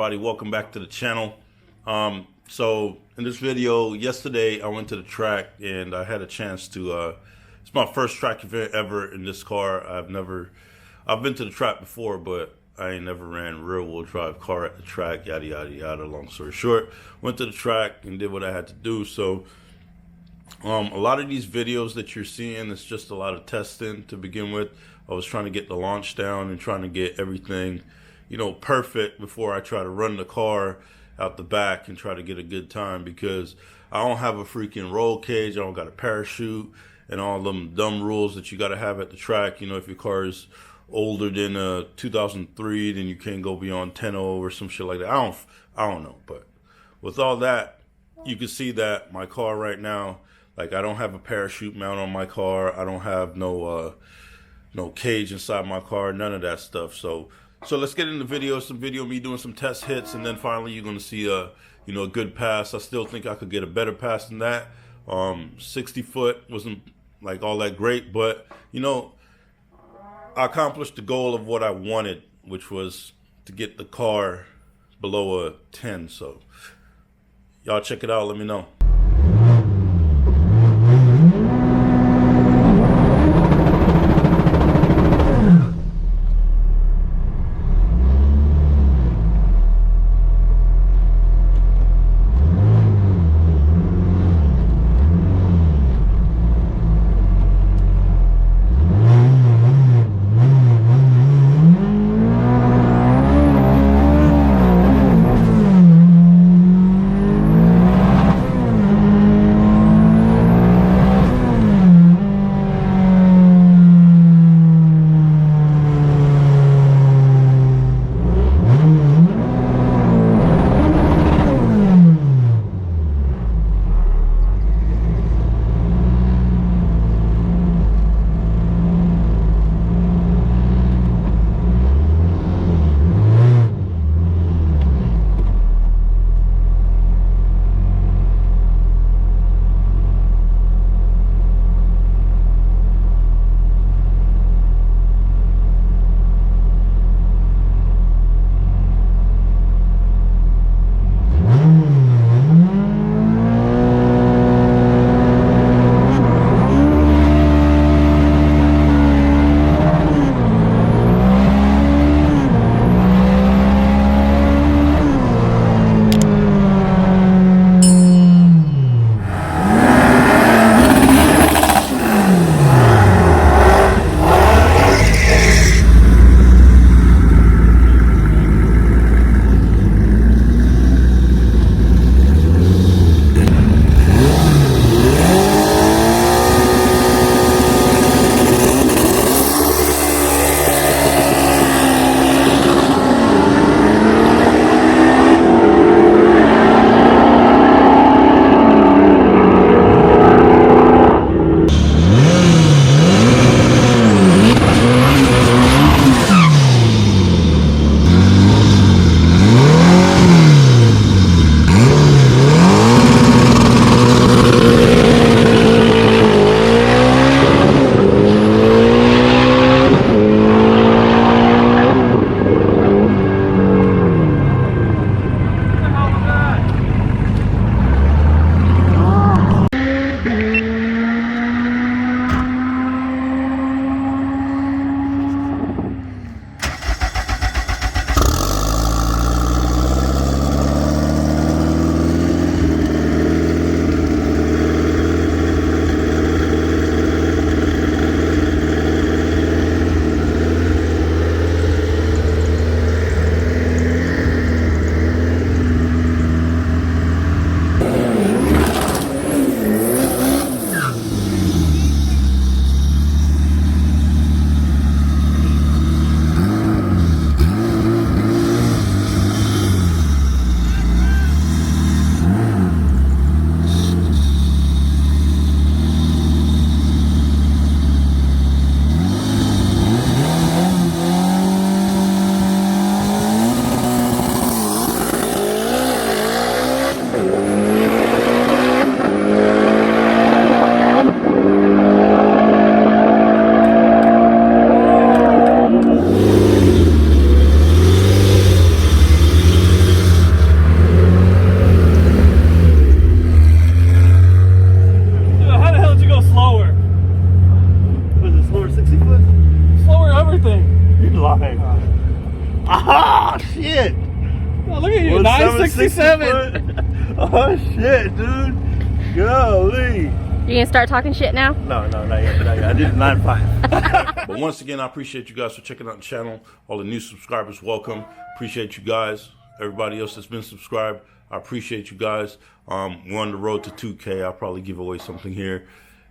everybody, welcome back to the channel. So in this video, yesterday I went to the track and I had a chance to it's my first track event ever in this car. I've been to the track before, but I ain't never ran rear wheel drive car at the track, yada yada yada. Long story short, went to the track and did what I had to do. So a lot of these videos that you're seeing, it's just a lot of testing to begin with. I was trying to get the launch down and trying to get everything, you know, perfect before I try to run the car out the back and try to get a good time, because I don't have a freaking roll cage, I don't got a parachute, and all them dumb rules that you got to have at the track. You know, if your car is older than 2003, then you can't go beyond 10.0 or some shit like that. I don't know, but with all that, you can see that my car right now, like, I don't have a parachute mount on my car. I don't have no cage inside my car, none of that stuff. So let's get in the video, some video of me doing some test hits, and then finally you're gonna see a good pass. I still think I could get a better pass than that. 60 foot wasn't like all that great, but I accomplished the goal of what I wanted, which was to get the car below a 10. So y'all check it out, let me know. 7. Oh shit, dude. Golly. You gonna start talking shit now? No, not yet. I did 9.5. But once again, I appreciate you guys for checking out the channel. All the new subscribers, welcome. Appreciate you guys. Everybody else that's been subscribed, I appreciate you guys. We're on the road to 2K. I'll probably give away something here.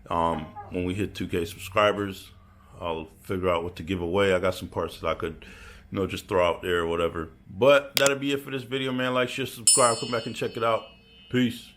When we hit 2K subscribers, I'll figure out what to give away. I got some parts that I could, just throw out there or whatever. But that'll be it for this video, man. Like, share, subscribe, come back and check it out. Peace.